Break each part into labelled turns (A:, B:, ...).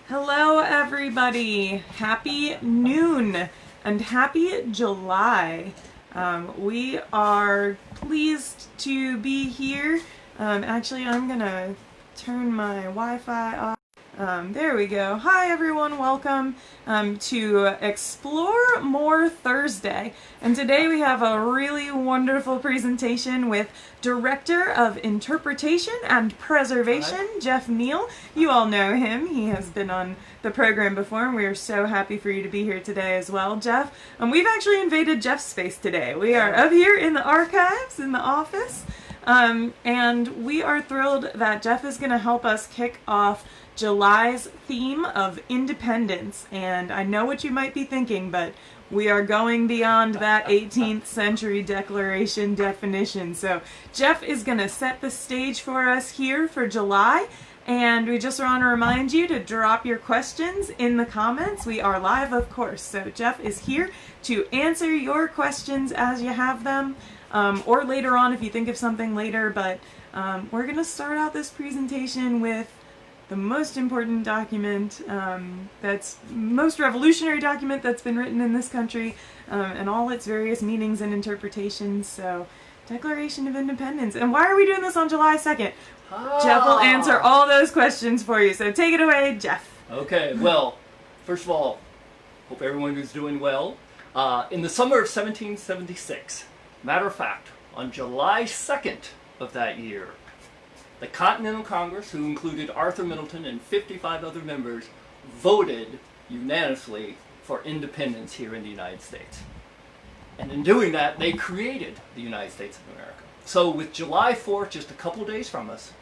A: Hello, everybody. Happy noon and happy July. We are pleased to be here. Actually, I'm gonna turn my Wi-Fi off. There we go. Hi, everyone. Welcome to Explore More Thursday. And today we have a really wonderful presentation with Director of Interpretation and Preservation, Jeff Neale. You all know him. He has been on the program before, and we are so happy for you to be here today as well, Jeff. We've actually invaded Jeff's space today. We are up here in the archives, in the office, and we are thrilled that Jeff is going to help us kick off July's theme of independence. And I know what you might be thinking, but we are going beyond that 18th century declaration definition. So Jeff is going to set the stage for us here for July. And we just want to remind you to drop your questions in the comments. We are live, of course. So Jeff is here to answer your questions as you have them, or later on if you think of something later. But we're going to start out this presentation with the most important document, most revolutionary document that's been written in this country, and all its various meanings and interpretations. So, Declaration of Independence. And why are we doing this on July 2nd? Jeff will answer all those questions for you. So take it away, Jeff.
B: Okay, well, first of all, hope everyone is doing well. In the summer of 1776, matter of fact, on July 2nd of that year, the Continental Congress, who included Arthur Middleton and 55 other members, voted unanimously for independence here in the United States. And in doing that, they created the United States of America. So with July 4th, just a couple days from us,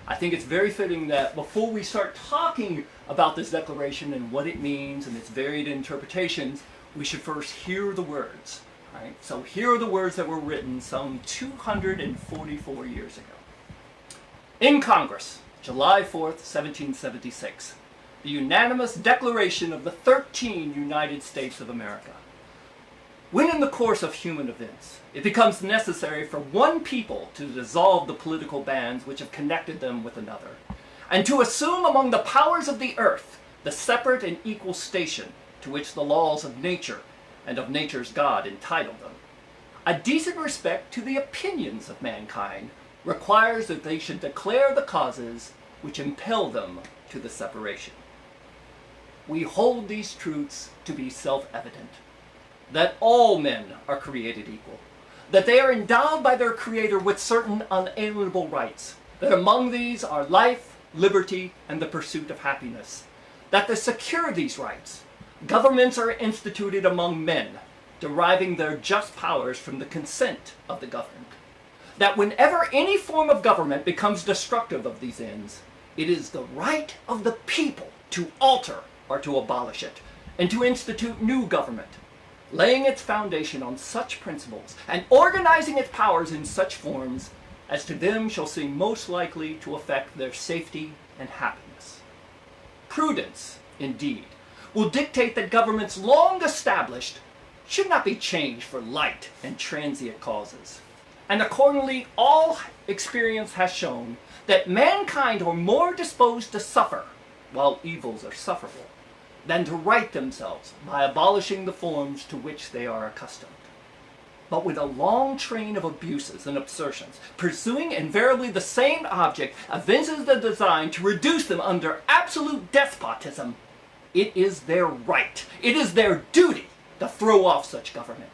B: I think it's very fitting that before we start talking about this declaration and what it means and its varied interpretations, we should first hear the words. Right? So here are the words that were written some 244 years ago. In Congress, July 4th, 1776, the unanimous declaration of the 13 United States of America. When in the course of human events, it becomes necessary for one people to dissolve the political bands which have connected them with another, and to assume among the powers of the earth the separate and equal station to which the laws of nature and of nature's God entitle them, a decent respect to the opinions of mankind requires that they should declare the causes which impel them to the separation. We hold these truths to be self-evident, that all men are created equal, that they are endowed by their Creator with certain unalienable rights, that among these are life, liberty, and the pursuit of happiness, that to secure these rights, governments are instituted among men, deriving their just powers from the consent of the governed, that whenever any form of government becomes destructive of these ends, it is the right of the people to alter or to abolish it, and to institute new government, laying its foundation on such principles, and organizing its powers in such forms as to them shall seem most likely to affect their safety and happiness. Prudence, indeed, will dictate that governments long established should not be changed for light and transient causes. And accordingly, all experience has shown that mankind are more disposed to suffer, while evils are sufferable, than to right themselves by abolishing the forms to which they are accustomed. But with a long train of abuses and absurtions, pursuing invariably the same object, evinces the design to reduce them under absolute despotism, it is their right, it is their duty to throw off such government,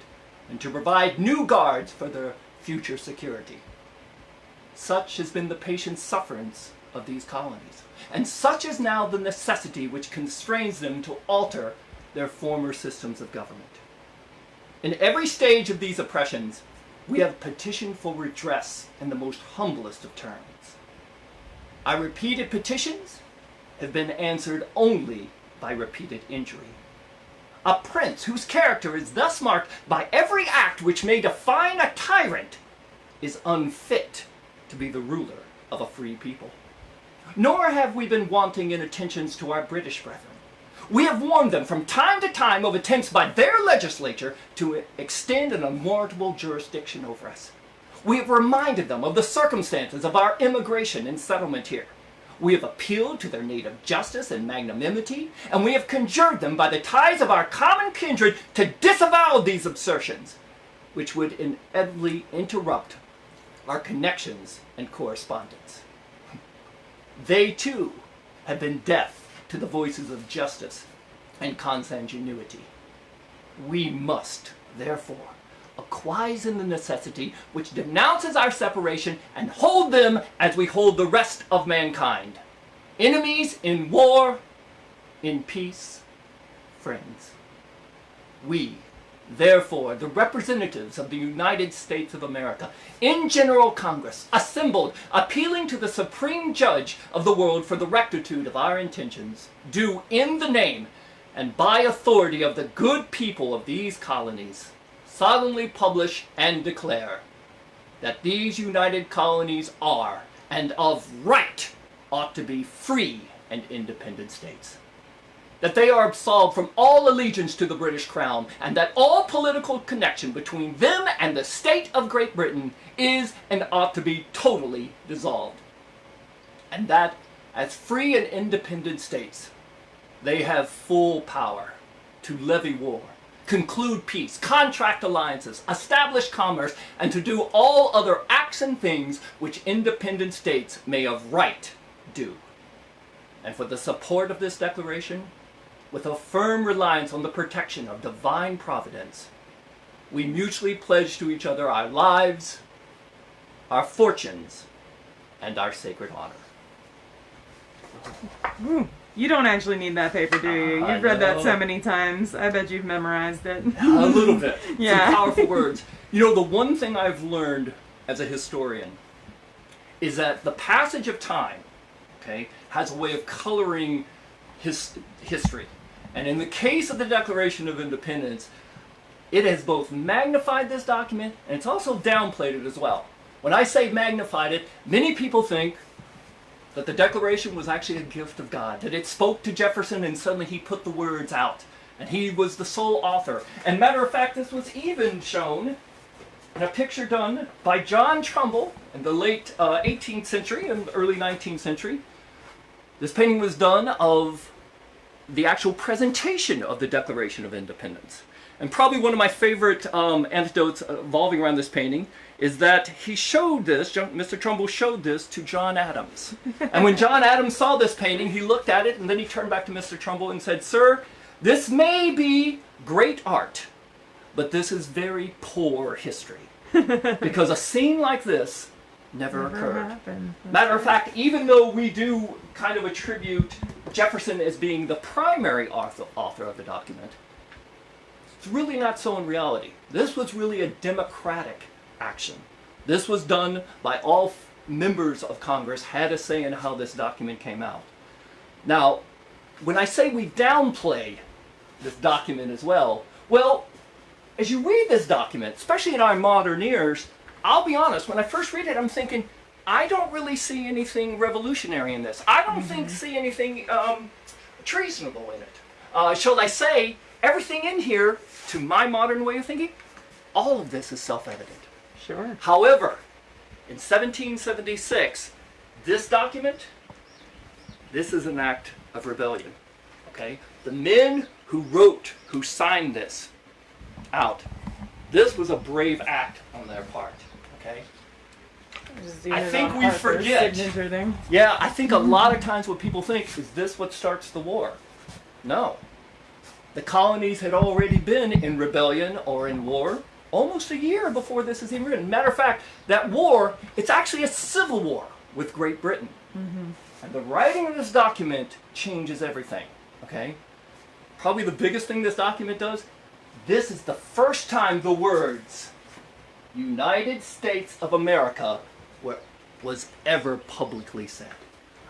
B: and to provide new guards for their future security. Such has been the patient sufferance of these colonies, and such is now the necessity which constrains them to alter their former systems of government. In every stage of these oppressions, we have petitioned for redress in the most humblest of terms. Our repeated petitions have been answered only by repeated injury. A prince whose character is thus marked by every act which may define a tyrant is unfit to be the ruler of a free people. Nor have we been wanting in attentions to our British brethren. We have warned them from time to time of attempts by their legislature to extend an unwarrantable jurisdiction over us. We have reminded them of the circumstances of our immigration and settlement here. We have appealed to their native justice and magnanimity, and we have conjured them by the ties of our common kindred to disavow these assertions, which would inevitably interrupt our connections and correspondence. They, too, have been deaf to the voices of justice and consanguinity. We must, therefore, acquiesce in the necessity which denounces our separation and hold them as we hold the rest of mankind. Enemies in war, in peace, friends. We, therefore, the representatives of the United States of America, in General Congress, assembled, appealing to the Supreme Judge of the world for the rectitude of our intentions, do in the name and by authority of the good people of these colonies, solemnly publish and declare that these united colonies are, and of right, ought to be free and independent states. That they are absolved from all allegiance to the British Crown, and that all political connection between them and the state of Great Britain is and ought to be totally dissolved. And that, as free and independent states, they have full power to levy war, conclude peace, contract alliances, establish commerce, and to do all other acts and things which independent states may of right do. And for the support of this declaration, with a firm reliance on the protection of divine providence, we mutually pledge to each other our lives, our fortunes, and our sacred honor.
A: You don't actually need that paper, do you? You've read that so many times. I bet you've memorized it.
B: A little bit.
A: Yeah.
B: Some powerful words. You know, the one thing I've learned as a historian is that the passage of time, okay, has a way of coloring history. And in the case of the Declaration of Independence, it has both magnified this document and it's also downplayed it as well. When I say magnified it, many people think that the Declaration was actually a gift of God, that it spoke to Jefferson and suddenly he put the words out, and he was the sole author. And matter of fact, this was even shown in a picture done by John Trumbull in the late 18th century and early 19th century. This painting was done of the actual presentation of the Declaration of Independence. And probably one of my favorite anecdotes revolving around this painting is that he showed this, Mr. Trumbull showed this to John Adams. And when John Adams saw this painting, he looked at it and then he turned back to Mr. Trumbull and said, "Sir, this may be great art, but this is very poor history." Because a scene like this never occurred. Matter of fact, even though we do kind of attribute Jefferson as being the primary author of the document, it's really not so in reality. This was really a democratic action. This was done by all members of Congress, had a say in how this document came out. Now, when I say we downplay this document as well, as you read this document, especially in our modern ears, I'll be honest, when I first read it, I'm thinking, I don't really see anything revolutionary in this. I don't see anything treasonable in it. Shall I say, everything in here, to my modern way of thinking, all of this is self-evident.
A: Sure.
B: However, in 1776, this document, this is an act of rebellion. Okay? The men who signed this out, this was a brave act on their part. Okay? I think we forget. Yeah, I think a lot of times what people think is this what starts the war. No. The colonies had already been in rebellion or in war almost a year before this is even written. Matter of fact, that war, it's actually a civil war with Great Britain. And the writing of this document changes everything. Okay? Probably the biggest thing this document does, this is the first time the words United States of America was ever publicly said.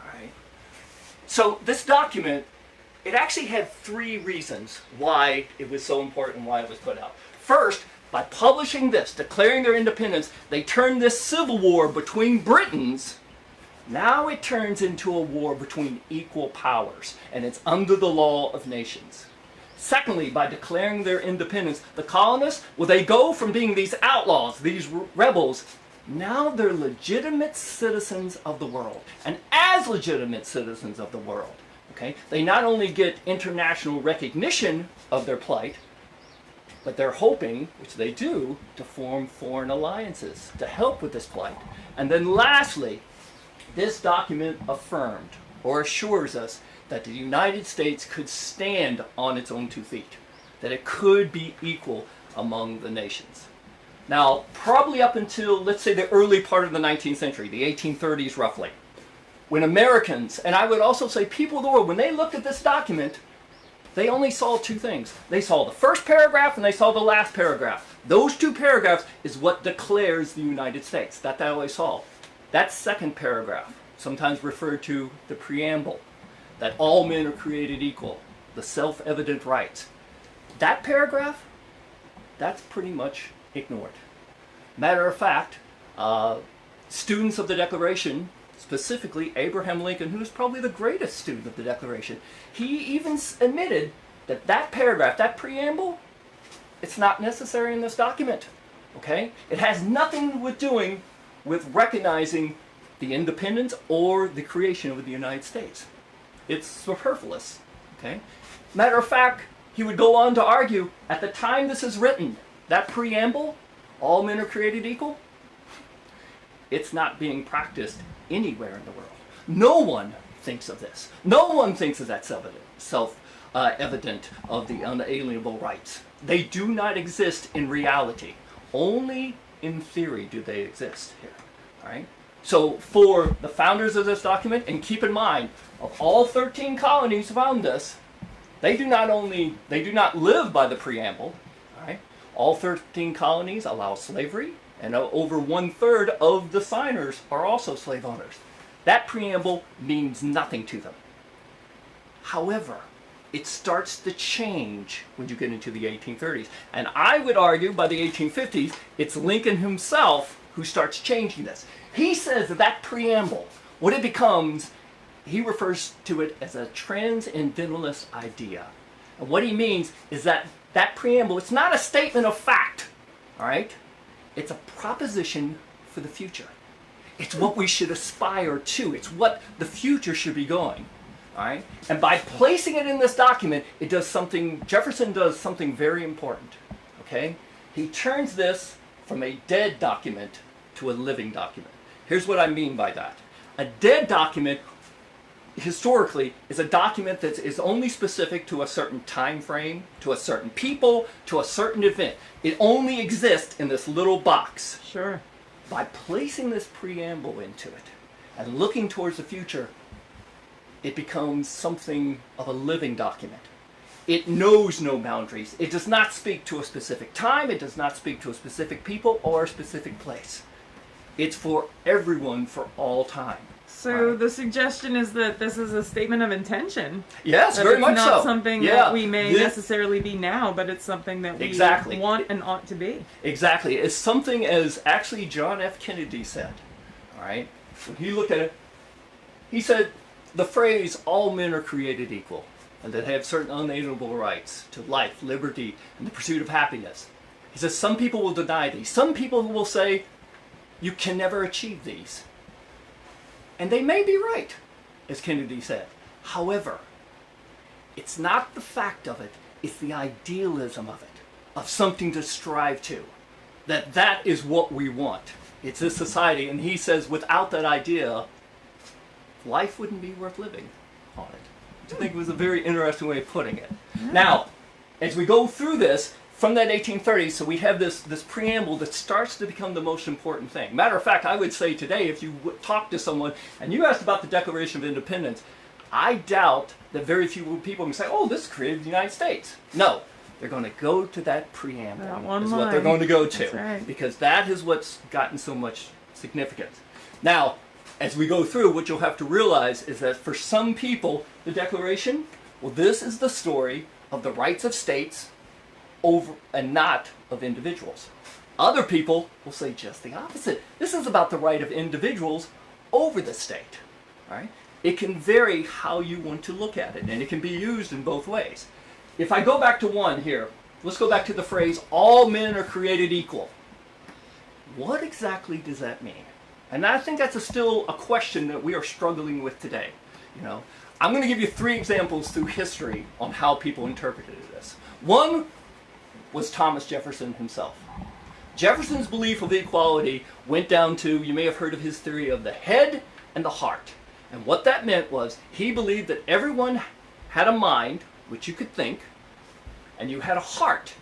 B: All right? So this document, it actually had 3 reasons why it was so important, why it was put out. First, by publishing this, declaring their independence, they turned this civil war between Britons, now it turns into a war between equal powers, and it's under the law of nations. Secondly, by declaring their independence, the colonists, they go from being these outlaws, these rebels, Now they're legitimate citizens of the world. And as legitimate citizens of the world, okay, they not only get international recognition of their plight, but they're hoping, which they do, to form foreign alliances to help with this plight. And then lastly, this document affirmed or assures us that the United States could stand on its own 2 feet, that it could be equal among the nations. Now, probably up until, let's say, the early part of the 19th century, the 1830s roughly, when Americans, and I would also say people of the world, when they looked at this document, they only saw 2 things. They saw the first paragraph and they saw the last paragraph. Those 2 paragraphs is what declares the United States. That they always saw. That second paragraph, sometimes referred to the preamble, that all men are created equal, the self-evident rights. That paragraph, that's pretty much ignored. Matter of fact, students of the Declaration, specifically Abraham Lincoln, who was probably the greatest student of the Declaration, he even admitted that that paragraph, that preamble, it's not necessary in this document. Okay? It has nothing with recognizing the independence or the creation of the United States. It's superfluous. Okay? Matter of fact, he would go on to argue, at the time this is written, that preamble, all men are created equal, it's not being practiced anywhere in the world. No one thinks of this. No one thinks of that self-evident of the unalienable rights. They do not exist in reality. Only in theory do they exist here. All right? So for the founders of this document, and keep in mind, of all 13 colonies around us, they do not live by the preamble. All right? All 13 colonies allow slavery, and over 1/3 of the signers are also slave owners. That preamble means nothing to them. However, it starts to change when you get into the 1830s. And I would argue by the 1850s, it's Lincoln himself who starts changing this. He says that that preamble, what it becomes, he refers to it as a transcendentalist idea. And what he means is that that preamble, it's not a statement of fact, all right? It's a proposition for the future. It's what we should aspire to. It's what the future should be going. All right? And by placing it in this document, it does something, Jefferson does something very important. Okay? He turns this from a dead document to a living document. Here's what I mean by that. A dead document, historically, is a document that is only specific to a certain time frame, to a certain people, to a certain event. It only exists in this little box.
A: Sure.
B: By placing this preamble into it and looking towards the future, it becomes something of a living document. It knows no boundaries. It does not speak to a specific time. It does not speak to a specific people or a specific place. It's for everyone for all time.
A: So the suggestion is that this is a statement of intention.
B: Yes,
A: that
B: very much so.
A: It's not something that we may necessarily be now, but it's something that we want and ought to be.
B: Exactly. It's something as actually John F. Kennedy said. All right? When he looked at it, he said the phrase, all men are created equal, and that they have certain unalienable rights to life, liberty, and the pursuit of happiness. He says some people will deny these. Some people will say you can never achieve these. And they may be right, as Kennedy said. However, it's not the fact of it, it's the idealism of it, of something to strive to. That is what we want. It's this society, and he says without that idea, life wouldn't be worth living on it. I think it was a very interesting way of putting it. Yeah. Now, as we go through this, from that 1830s, so we have this preamble that starts to become the most important thing. Matter of fact, I would say today, if you talk to someone and you asked about the Declaration of Independence, I doubt that very few people can say, oh, this created the United States. No, they're going to go to that preamble.
A: That one
B: is
A: line.
B: what they're going to go to.
A: That's right.
B: Because that is what's gotten so much significance. Now, as we go through, what you'll have to realize is that for some people, the Declaration, well, this is the story of the rights of states over and not of individuals. Other people will say just the opposite. This is about the right of individuals over the state. Right? It can vary how you want to look at it, and it can be used in both ways. If I go back to one here, let's go back to the phrase, all men are created equal. what exactly does that mean? And I think that's still a question that we are struggling with today. You know, I'm going to give you 3 examples through history on how people interpreted this. One was Thomas Jefferson himself. Jefferson's belief of equality went down to, you may have heard of his theory of the head and the heart. And what that meant was he believed that everyone had a mind, which you could think, and you had a heart,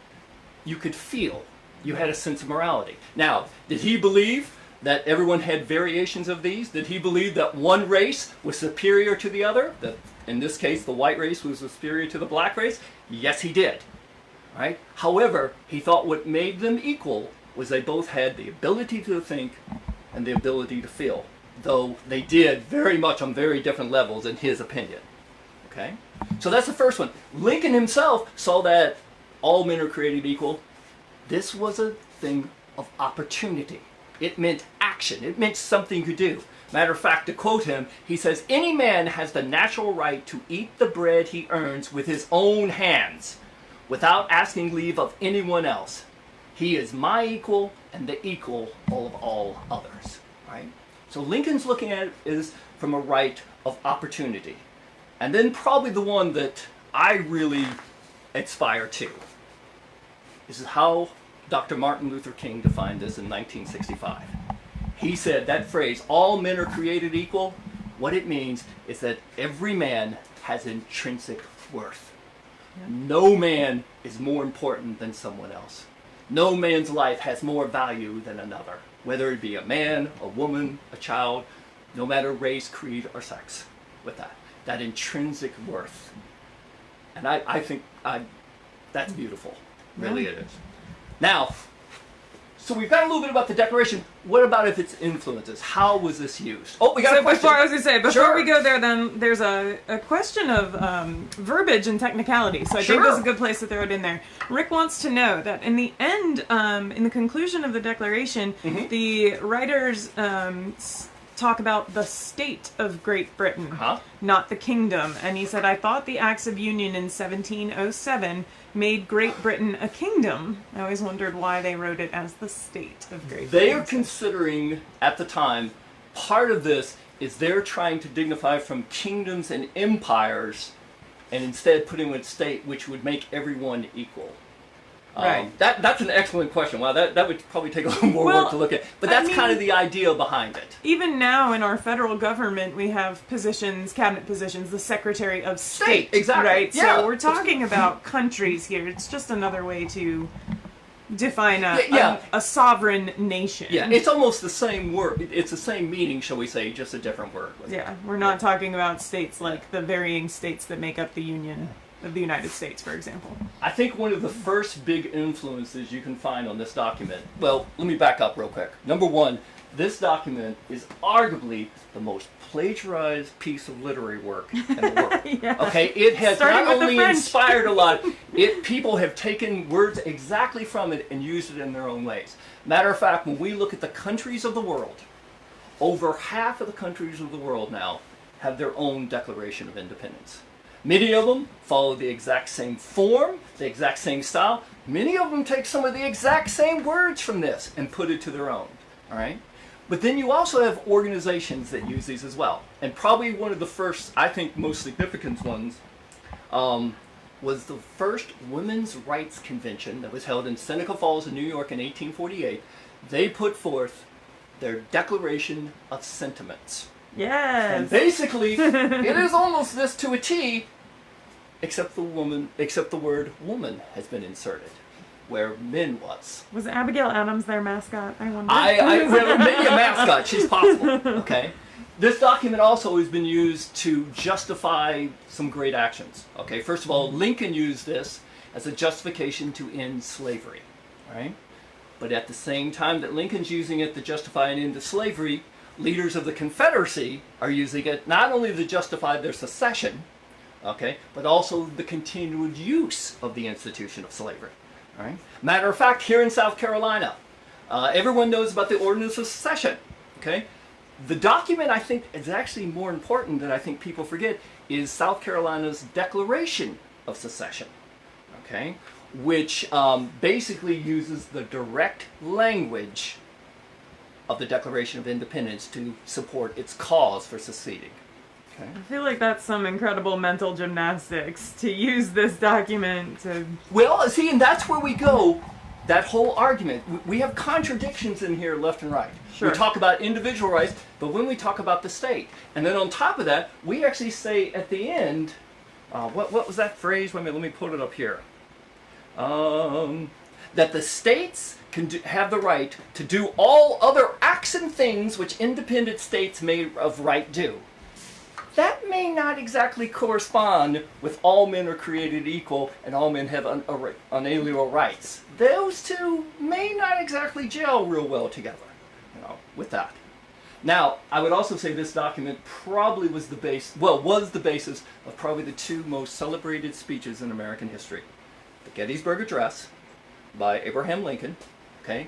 B: you could feel. You had a sense of morality. Now, did he believe that everyone had variations of these? Did he believe that one race was superior to the other? That in this case, the white race was superior to the black race? Yes, he did. Right? However, he thought what made them equal was they both had the ability to think and the ability to feel, though they did very much on very different levels in his opinion. Okay? So that's the first one. Lincoln himself saw that all men are created equal. This was a thing of opportunity. It meant action. It meant something to do. Matter of fact, to quote him, he says, "Any man has the natural right to eat the bread he earns with his own hands, without asking leave of anyone else. He is my equal and the equal of all others." Right? So Lincoln's looking at it is from a right of opportunity. And then probably the one that I really aspire to is how Dr. Martin Luther King defined this in 1965. He said that phrase, "all men are created equal," what it means is that every man has intrinsic worth. Yeah. No man is more important than someone else. No man's life has more value than another, whether it be a man, a woman, a child, no matter race, creed, or sex. With that intrinsic worth. And I think that's beautiful. Really it is. Now, so we've got a little bit about the Declaration. What about if its influences? How was this used? Oh, we got a question. Before
A: we go there, then there's a question of verbiage and technicality. So I think that's a good place to throw it in there. Rick wants to know that in the end, in the conclusion of the Declaration, the writers talk about the state of Great Britain, not the kingdom. And he said, "I thought the Acts of Union in 1707 made Great Britain a kingdom." I always wondered why they wrote it as the state of Great Britain.
B: They are considering, at the time, part of this is they're trying to dignify from kingdoms and empires and instead putting it state, which would make everyone equal.
A: Right.
B: That's an excellent question. Wow, that would probably take a little more work to look at. But that's kind of the idea behind it.
A: Even now in our federal government, we have positions, cabinet positions, the Secretary of State.
B: Exactly.
A: Right?
B: Yeah.
A: So we're talking about countries here. It's just another way to define a sovereign nation.
B: Yeah, it's almost the same word. It's the same meaning, shall we say, just a different word.
A: Yeah, we're not talking about states like the varying states that make up the Union of the United States, for example.
B: I think one of the first big influences you can find on this document, well, let me back up real quick. Number one, this document is arguably the most plagiarized piece of literary work in the world.
A: Yeah.
B: Okay, it has
A: Starting
B: not
A: with
B: only
A: the French.
B: inspired a lot, people have taken words exactly from it and used it in their own ways. Matter of fact, when we look at the countries of the world, over half of the countries of the world now have their own Declaration of Independence. Many of them follow the exact same form, the exact same style. Many of them take some of the exact same words from this and put it to their own. All right? But then you also have organizations that use these as well. And probably one of the first, I think, most significant ones was the first Women's Rights Convention that was held in Seneca Falls in New York in 1848. They put forth their Declaration of Sentiments.
A: Yes.
B: And basically, it is almost this to a T, except the word woman has been inserted, where men was.
A: Was Abigail Adams their mascot? I wonder.
B: Well, maybe a mascot. She's possible. Okay. This document also has been used to justify some great actions. Okay. First of all, Lincoln used this as a justification to end slavery. Right. But at the same time that Lincoln's using it to justify an end to slavery, leaders of the Confederacy are using it not only to justify their secession, okay, but also the continued use of the institution of slavery. All right? Matter of fact, here in South Carolina, everyone knows about the Ordinance of Secession. Okay? The document I think is actually more important than I think people forget is South Carolina's Declaration of Secession. Okay? Which basically uses the direct language of the Declaration of Independence to support its cause for seceding. Okay.
A: I feel like that's some incredible mental gymnastics to use this document to...
B: Well, see, and that's where we go. That whole argument, we have contradictions in here left and right.
A: Sure.
B: We talk about individual rights, but when we talk about the state, and then on top of that, we actually say at the end, what was that phrase? Wait a minute, let me put it up here. That the states can have the right to do all other acts and things which independent states may of right do. That may not exactly correspond with all men are created equal and all men have unalienable rights. Those two may not exactly gel real well together, with that. Now, I would also say this document probably was the basis of probably the two most celebrated speeches in American history. The Gettysburg Address by Abraham Lincoln, okay?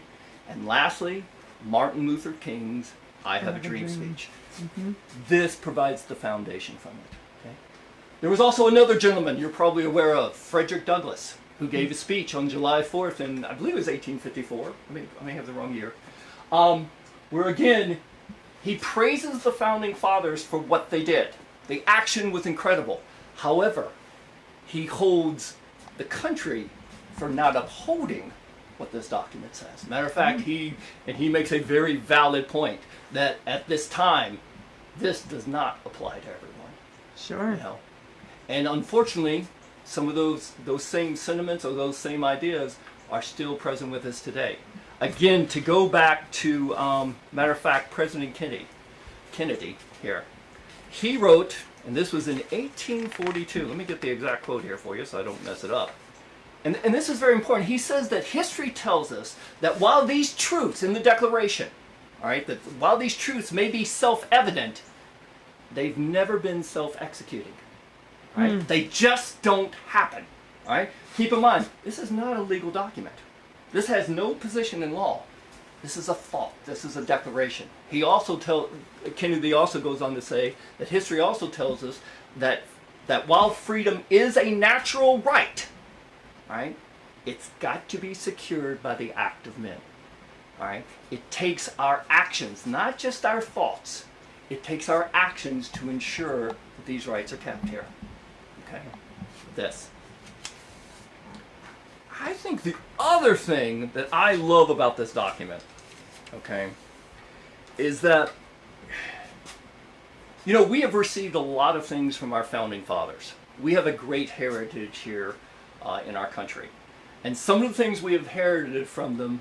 B: And lastly, Martin Luther King's I Have a Dream speech.
A: Mm-hmm.
B: This provides the foundation from it. Okay? There was also another gentleman you're probably aware of, Frederick Douglass, who gave a speech on July 4th in, I believe it was 1854. I may have the wrong year. Where again, he praises the founding fathers for what they did. The action was incredible. However, he holds the country for not upholding what this document says. Matter of fact, he makes a very valid point that at this time, this does not apply to everyone.
A: Sure.
B: And unfortunately, some of those same sentiments or those same ideas are still present with us today. Again, to go back to, matter of fact, President Kennedy here, he wrote, and this was in 1842, let me get the exact quote here for you so I don't mess it up. And this is very important. He says that history tells us that while these truths in the Declaration, all right, that while these truths may be self-evident, they've never been self-executing. Right? They just don't happen. All right? Keep in mind, this is not a legal document. This has no position in law. This is a thought. This is a declaration. Kennedy also goes on to say that history also tells us that while freedom is a natural right, right, it's got to be secured by the act of men. All right? It takes our actions, not just our thoughts. It takes our actions to ensure that these rights are kept here. Okay? This. I think the other thing that I love about this document, okay, is that, we have received a lot of things from our founding fathers. We have a great heritage here in our country. And some of the things we have inherited from them,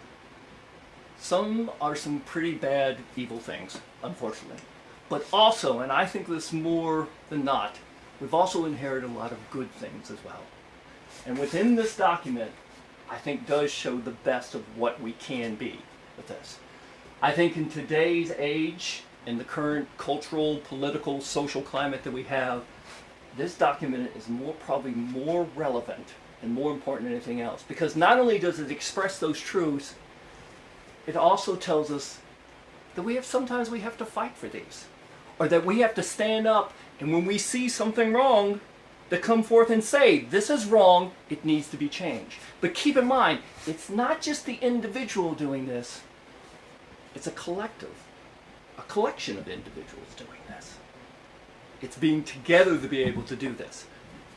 B: some are some pretty bad, evil things, unfortunately. But also, and I think this more than not, we've also inherited a lot of good things as well. And within this document, I think does show the best of what we can be with this. I think in today's age, in the current cultural, political, social climate that we have, this document is probably more relevant and more important than anything else. Because not only does it express those truths, it also tells us that sometimes we have to fight for these. Or that we have to stand up, and when we see something wrong, to come forth and say, this is wrong, it needs to be changed. But keep in mind, it's not just the individual doing this, it's a collective, a collection of individuals doing this. It's being together to be able to do this.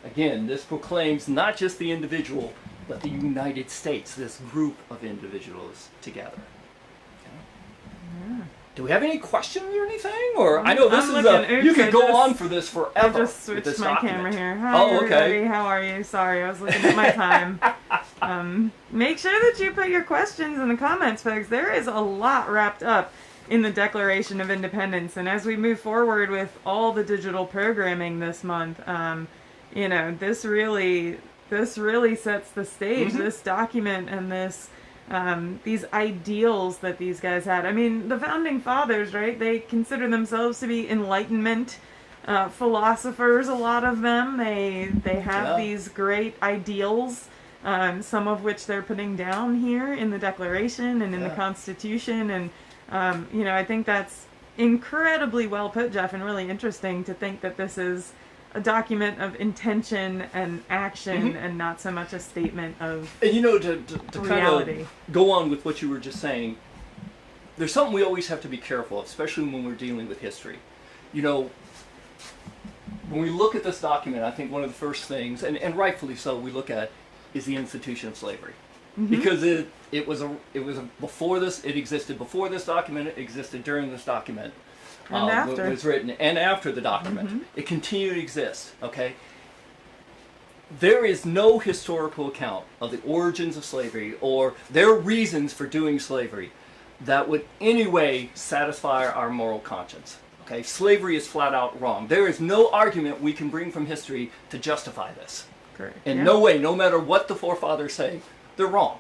B: Again, this proclaims not just the individual, but the United States, this group of individuals together. Okay? Yeah. Do we have any questions or anything? Or I know this you could go on for this forever.
A: I just switched my camera here. Hi, everybody. How are you? Sorry, I was looking at my time. Make sure that you put your questions in the comments, folks. There is a lot wrapped up in the Declaration of Independence, and as we move forward with all the digital programming this month, this really sets the stage. Mm-hmm. This document and these ideals that these guys had. I mean, the founding fathers, right? They consider themselves to be Enlightenment philosophers. A lot of them. They have these great ideals, some of which they're putting down here in the Declaration and in the Constitution. And I think that's incredibly well put, Jeff, and really interesting to think that this is a document of intention and action, and not so much a statement of
B: and to reality. Kind of go on with what you were just saying, there's something we always have to be careful of, especially when we're dealing with history. You know, when we look at this document, I think one of the first things, and rightfully so, we look at is the institution of slavery. Because it was before this, it existed before this document, it existed during this document.
A: And after.
B: It was written, and after the document. It continued to exist, okay? There is no historical account of the origins of slavery or their reasons for doing slavery that would any way satisfy our moral conscience. Okay? Slavery is flat out wrong. There is no argument we can bring from history to justify this.
A: Correct.
B: In no way, no matter what the forefathers say, they're wrong.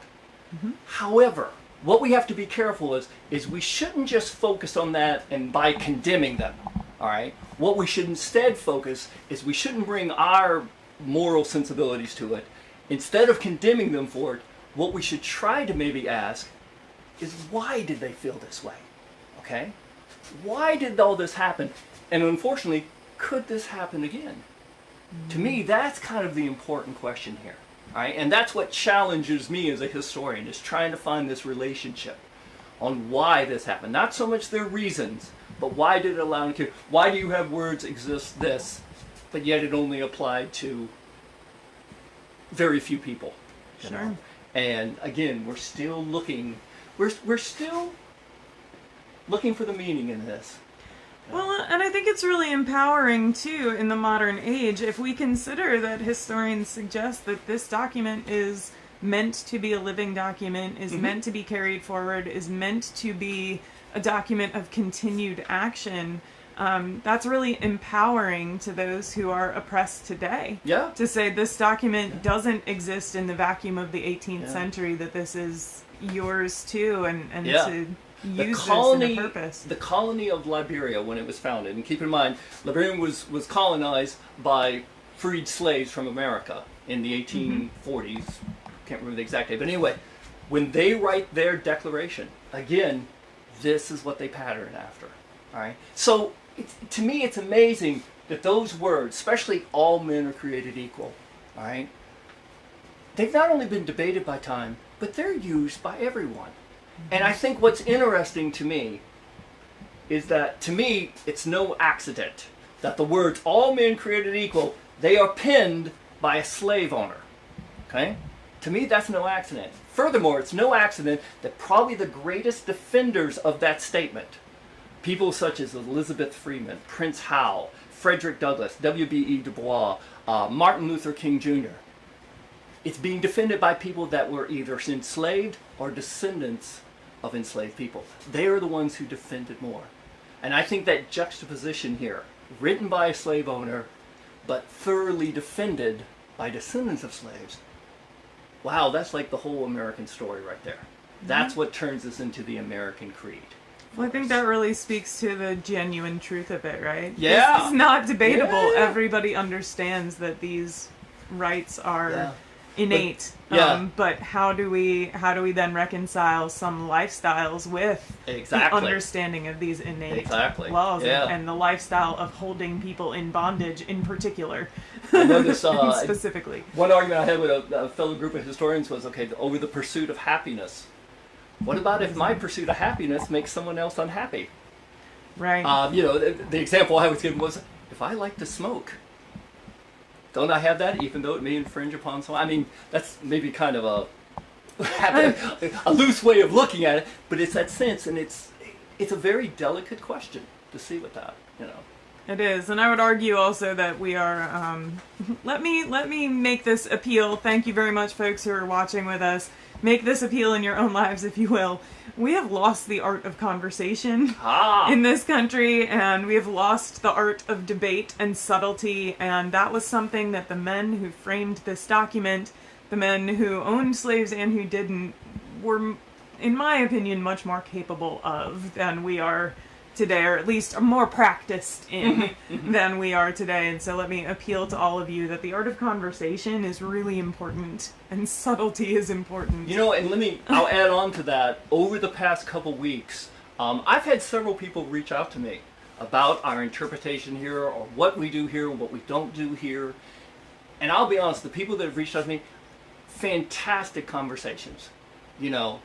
B: However, what we have to be careful is we shouldn't just focus on that and by condemning them. All right? What we should instead focus is we shouldn't bring our moral sensibilities to it. Instead of condemning them for it, what we should try to maybe ask is, why did they feel this way? Okay? Why did all this happen? And unfortunately, could this happen again? To me, that's kind of the important question here. All right? And that's what challenges me as a historian, is trying to find this relationship on why this happened. Not so much their reasons, but why did it allow them to? Why do you have words exist this, but yet it only applied to very few people? You know? And again, we're still looking. We're still looking for the meaning in this.
A: Well, and I think it's really empowering, too, in the modern age, if we consider that historians suggest that this document is meant to be a living document, is meant to be carried forward, is meant to be a document of continued action. That's really empowering to those who are oppressed today.
B: Yeah.
A: To say this document doesn't exist in the vacuum of the 18th century, that this is yours, too, and to use this in a purpose. The
B: colony of Liberia, when it was founded, and keep in mind, Liberia was colonized by freed slaves from America in the 1840s. Can't remember the exact date, but anyway, when they write their declaration, again, this is what they pattern after. All right. So to me, it's amazing that those words, especially "all men are created equal," all right, they've not only been debated by time, but they're used by everyone. And I think what's interesting to me is that, to me, it's no accident that the words "all men created equal," they are penned by a slave owner. Okay? To me, that's no accident. Furthermore, it's no accident that probably the greatest defenders of that statement, people such as Elizabeth Freeman, Prince Howell, Frederick Douglass, W.B.E. Du Bois, Martin Luther King Jr., it's being defended by people that were either enslaved or descendants of enslaved people. They are the ones who defended more. And I think that juxtaposition here, written by a slave owner, but thoroughly defended by descendants of slaves, wow, that's like the whole American story right there. That's what turns us into the American creed.
A: Well, I think that really speaks to the genuine truth of it, right?
B: Yeah.
A: This is not debatable.
B: Yeah.
A: Everybody understands that these rights are innate. But how do we then reconcile some lifestyles with the understanding of these innate laws and the lifestyle of holding people in bondage in particular?
B: I know this
A: specifically.
B: One argument I had with a fellow group of historians was, okay, over the pursuit of happiness. What about if my pursuit of happiness makes someone else unhappy?
A: Right.
B: You know, the example I was given was, if I like to smoke, don't I have that, even though it may infringe upon someone? I mean, that's maybe kind of a loose way of looking at it, but it's that sense, and it's a very delicate question to see with that, you know.
A: It is, and I would argue also that we are, let me make this appeal. Thank you very much, folks who are watching with us. Make this appeal in your own lives, if you will. We have lost the art of conversation in this country, and we have lost the art of debate and subtlety, and that was something that the men who framed this document, the men who owned slaves and who didn't, were, in my opinion, much more capable of than we are today, or at least more practiced in than we are today. And so let me appeal to all of you that the art of conversation is really important and subtlety is important.
B: You know, and I'll add on to that. Over the past couple weeks, I've had several people reach out to me about our interpretation here, or what we do here, what we don't do here. And I'll be honest, the people that have reached out to me, fantastic conversations. You know,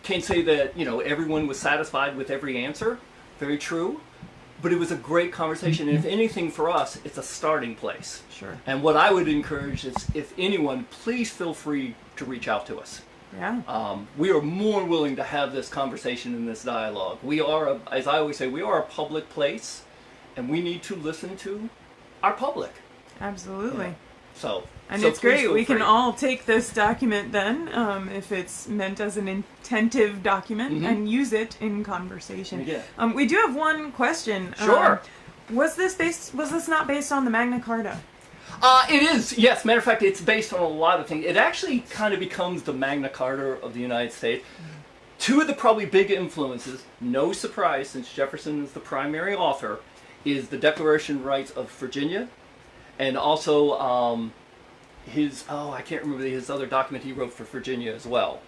B: can't say that, everyone was satisfied with every answer. Very true. But it was a great conversation. And if anything for us, it's a starting place.
A: Sure.
B: And what I would encourage is, if anyone, please feel free to reach out to us.
A: Yeah.
B: We are more willing to have this conversation and this dialogue. We are, as I always say, we are a public place, and we need to listen to our public.
A: Absolutely.
B: Yeah.
A: And
B: so
A: it's great. We
B: free.
A: can all take this document then, if it's meant as an intentive document, and use it in conversation.
B: Yeah.
A: We do have one question.
B: Sure.
A: Was this not based on the Magna Carta?
B: It is, yes. Matter of fact, it's based on a lot of things. It actually kind of becomes the Magna Carta of the United States. Two of the probably big influences, no surprise since Jefferson is the primary author, is the Declaration of Rights of Virginia, and also I can't remember his other document he wrote for Virginia as well.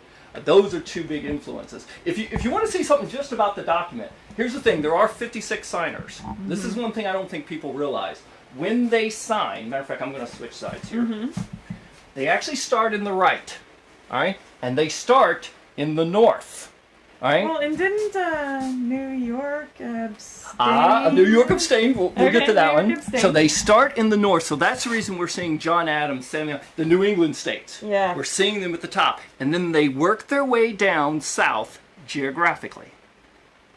B: Those are two big influences. If you want to see something just about the document, here's the thing. There are 56 signers. This is one thing I don't think people realize. When they sign, matter of fact, I'm going to switch sides here. They actually start in the right, all right? And they start in the north, all right?
A: Well, and didn't New York abstain?
B: New York abstained. We'll get to that one.
A: Abstained.
B: So they start in the north. So that's the reason we're seeing John Adams, Samuel, the New England states.
A: Yeah.
B: We're seeing them at the top. And then they work their way down south geographically.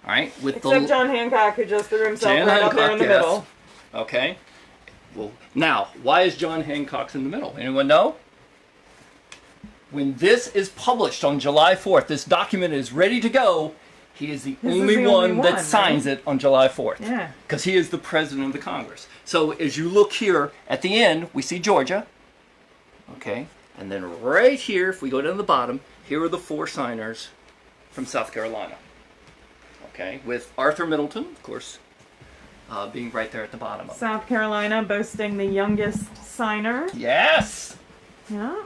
B: All right?
A: Except John Hancock, who just threw himself
B: John
A: right up there in the
B: Hancock, yes.
A: middle.
B: Okay. Well, now, why is John Hancock's in the middle? Anyone know? When this is published on July 4th, this document is ready to go, he is the only one that signs it on July 4th.
A: Yeah.
B: Because he is the president of the Congress. So as you look here, at the end, we see Georgia. Okay. And then right here, if we go down to the bottom, here are the 4 signers from South Carolina. Okay. With Arthur Middleton, of course, being right there at the bottom of it.
A: South Carolina boasting the youngest signer.
B: Yes!
A: Yeah.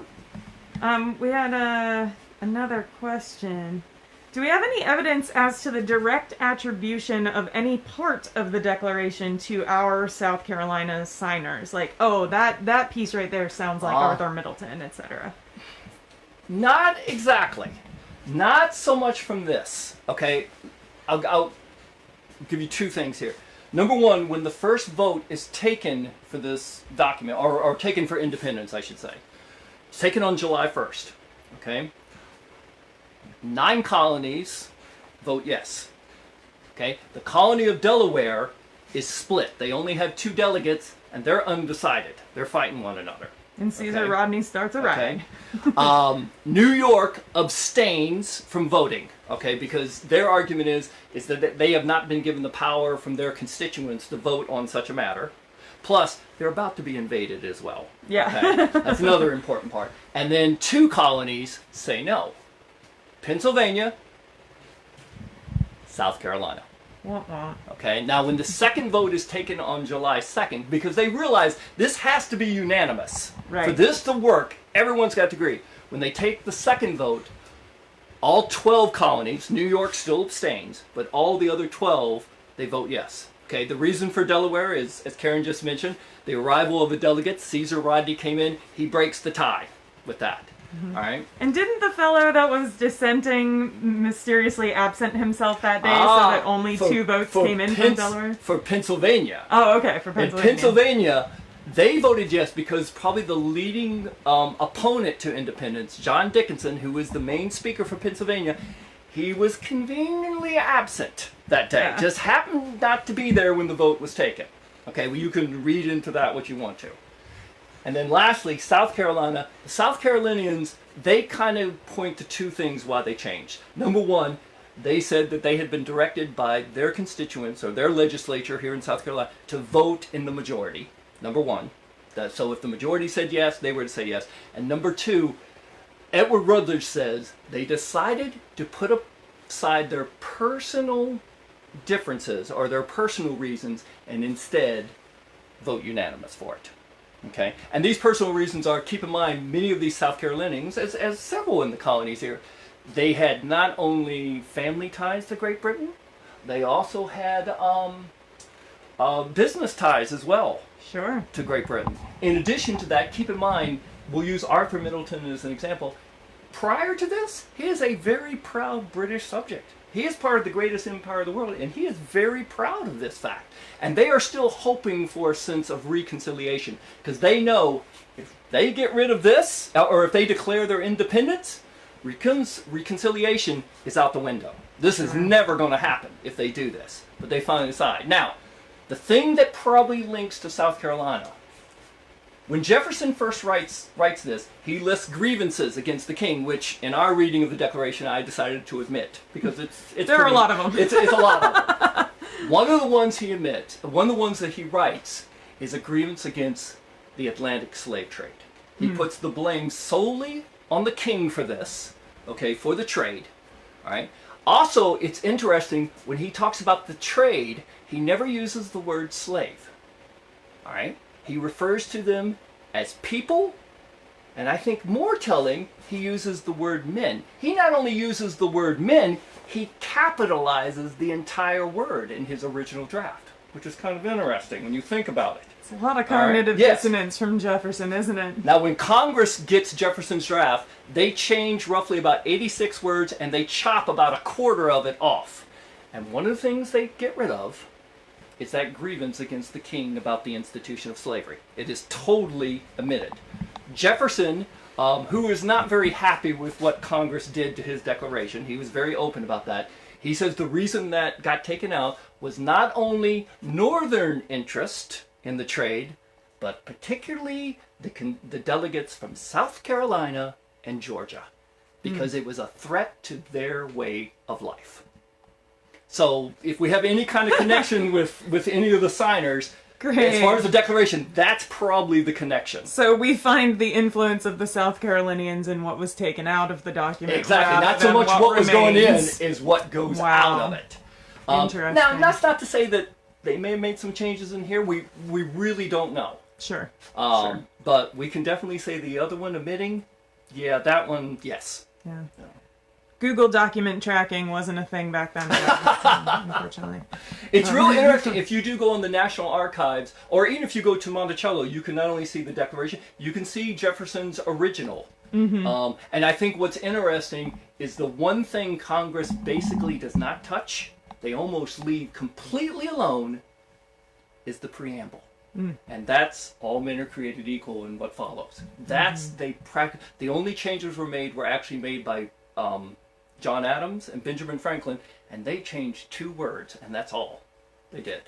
A: We had another question. Do we have any evidence as to the direct attribution of any part of the Declaration to our South Carolina signers? Like, oh, that piece right there sounds like Arthur Middleton, etc.
B: Not exactly. Not so much from this. Okay? I'll give you 2 things here. Number 1, when the first vote is taken for this document, or taken for independence, I should say, it's taken on July 1st. Okay? 9 colonies vote yes. Okay? The colony of Delaware is split. They only have 2 delegates, and they're undecided. They're fighting one another.
A: And Caesar Rodney starts a riot.
B: Okay. New York abstains from voting, okay, because their argument is that they have not been given the power from their constituents to vote on such a matter. Plus, they're about to be invaded as well.
A: Yeah.
B: Okay? That's another important part. And then 2 colonies say no. Pennsylvania, South Carolina. Okay, now when the second vote is taken on July 2nd, because they realize this has to be unanimous.
A: Right.
B: For this to work, everyone's got to agree. When they take the second vote, all 12 colonies, New York still abstains, but all the other 12, they vote yes. Okay, the reason for Delaware is, as Karen just mentioned, the arrival of a delegate. Caesar Rodney came in, he breaks the tie with that. All right.
A: And didn't the fellow that was dissenting mysteriously absent himself that day so that only 2 votes came in from Delaware?
B: For Pennsylvania.
A: Oh, okay, for Pennsylvania.
B: In Pennsylvania, they voted yes because probably the leading opponent to independence, John Dickinson, who was the main speaker for Pennsylvania, he was conveniently absent that day.
A: Yeah.
B: Just happened not to be there when the vote was taken. Okay, well, you can read into that what you want to. And then lastly, South Carolina. The South Carolinians, they kind of point to 2 things why they changed. Number 1, they said that they had been directed by their constituents or their legislature here in South Carolina to vote in the majority. Number 1. So if the majority said yes, they were to say yes. And number 2, Edward Rutledge says they decided to put aside their personal differences or their personal reasons and instead vote unanimous for it. Okay, and these personal reasons are, keep in mind, many of these South Carolinians, as several in the colonies here, they had not only family ties to Great Britain, they also had business ties as well.
A: Sure.
B: To Great Britain. In addition to that, keep in mind, we'll use Arthur Middleton as an example. prior to this, he is a very proud British subject. He is part of the greatest empire of the world, and he is very proud of this fact. And they are still hoping for a sense of reconciliation, because they know if they get rid of this, or if they declare their independence, reconciliation is out the window. This is never going to happen if they do this. But they finally decide. Now, the thing that probably links to South Carolina, when Jefferson first writes this, he lists grievances against the king, which in our reading of the Declaration I decided to admit, because it's
A: there are a lot of them.
B: It's a lot of them. One of the ones that he writes is a grievance against the Atlantic slave trade. He puts the blame solely on the king for this, okay, for the trade, all right? Also, it's interesting, when he talks about the trade, he never uses the word slave, all right? He refers to them as people, and I think more telling, he uses the word men. He not only uses the word men, he capitalizes the entire word in his original draft, which is kind of interesting when you think about it.
A: It's a lot of cognitive dissonance from Jefferson, isn't it?
B: Now, when Congress gets Jefferson's draft, they change roughly about 86 words, and they chop about a quarter of it off. And one of the things they get rid of is that grievance against the king about the institution of slavery. It is totally omitted. Jefferson, who is not very happy with what Congress did to his declaration, he was very open about that. He says the reason that got taken out was not only Northern interest in the trade, but particularly the delegates from South Carolina and Georgia, because it was a threat to their way of life. So if we have any kind of connection with any of the signers, as far as the Declaration, that's probably the connection.
A: So we find the influence of the South Carolinians in what was taken out of the document.
B: Exactly. Not so much what was going in is what goes out of it.
A: Interesting.
B: Now, that's not to say that they may have made some changes in here. We really don't know.
A: Sure.
B: But we can definitely say the other one, omitting, yeah, that one, yes.
A: Yeah. Google document tracking wasn't a thing back then, unfortunately.
B: It's really interesting. If you do go in the National Archives, or even if you go to Monticello, you can not only see the Declaration, you can see Jefferson's original. And I think what's interesting is the one thing Congress basically does not touch, they almost leave completely alone, is the preamble. And that's all men are created equal in what follows. That's the only changes were actually made by John Adams and Benjamin Franklin, and they changed 2 words, and that's all they did.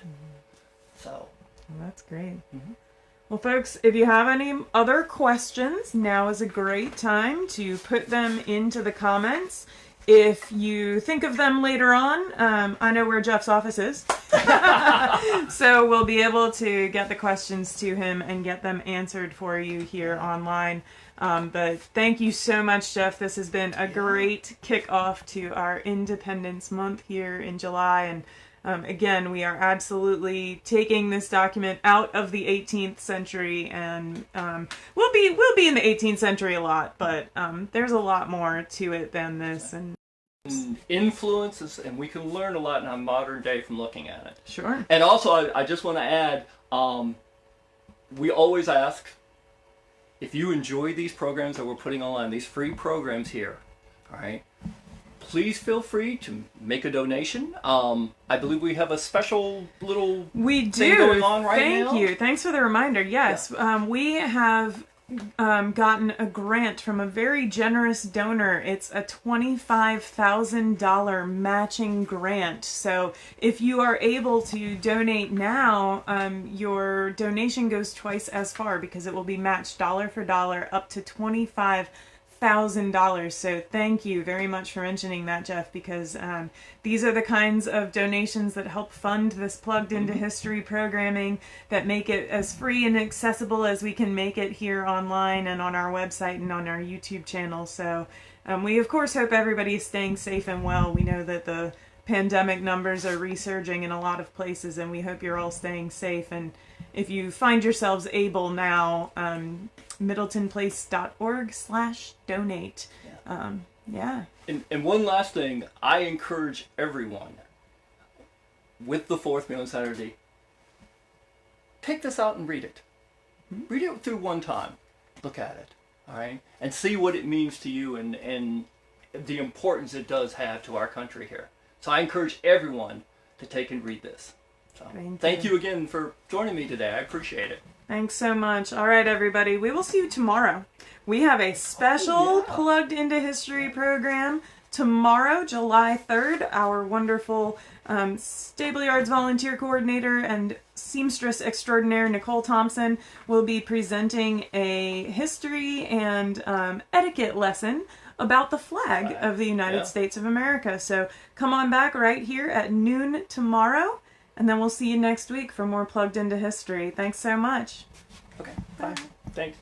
B: So,
A: well, that's great. Well, folks, if you have any other questions, now is a great time to put them into the comments. If you think of them later on, I know where Jeff's office is. So we'll be able to get the questions to him and get them answered for you here online. But thank you so much, Jeff. This has been a great kickoff to our Independence Month here in July. And again, we are absolutely taking this document out of the 18th century, and we'll be in the 18th century a lot, but there's a lot more to it than this. And
B: influences, and we can learn a lot in our modern day from looking at it.
A: Sure.
B: And also, I just want to add, we always ask, if you enjoy these programs that we're putting online, these free programs here, all right, please feel free to make a donation. I believe we have a special little thing going on right now.
A: Thank you. Thanks for the reminder. Yes, we have gotten a grant from a very generous donor. It's a $25,000 matching grant. So if you are able to donate now, your donation goes twice as far, because it will be matched dollar for dollar up to $25,000. So thank you very much for mentioning that, Jeff, because these are the kinds of donations that help fund this plugged into history programming, that make it as free and accessible as we can make it here online and on our website and on our YouTube channel. So we of course hope everybody is staying safe and well. We know that the pandemic numbers are resurging in a lot of places, and we hope you're all staying safe. And if you find yourselves able now, middletonplace.org/donate. Yeah.
B: And one last thing, I encourage everyone, with the Fourth Meal on Saturday, take this out and read it. Read it through one time. Look at it. all right, and see what it means to you and the importance it does have to our country here. So I encourage everyone to take and read this. So thank you again for joining me today. I appreciate it.
A: Thanks so much. All right, everybody. We will see you tomorrow. We have a special Plugged into History program tomorrow, July 3rd. Our wonderful Stable Yards volunteer coordinator and seamstress extraordinaire Nicole Thompson will be presenting a history and etiquette lesson about the flag of the United States of America. So come on back right here at noon tomorrow, and then we'll see you next week for more Plugged into History. Thanks so much.
B: Okay, bye. Thanks.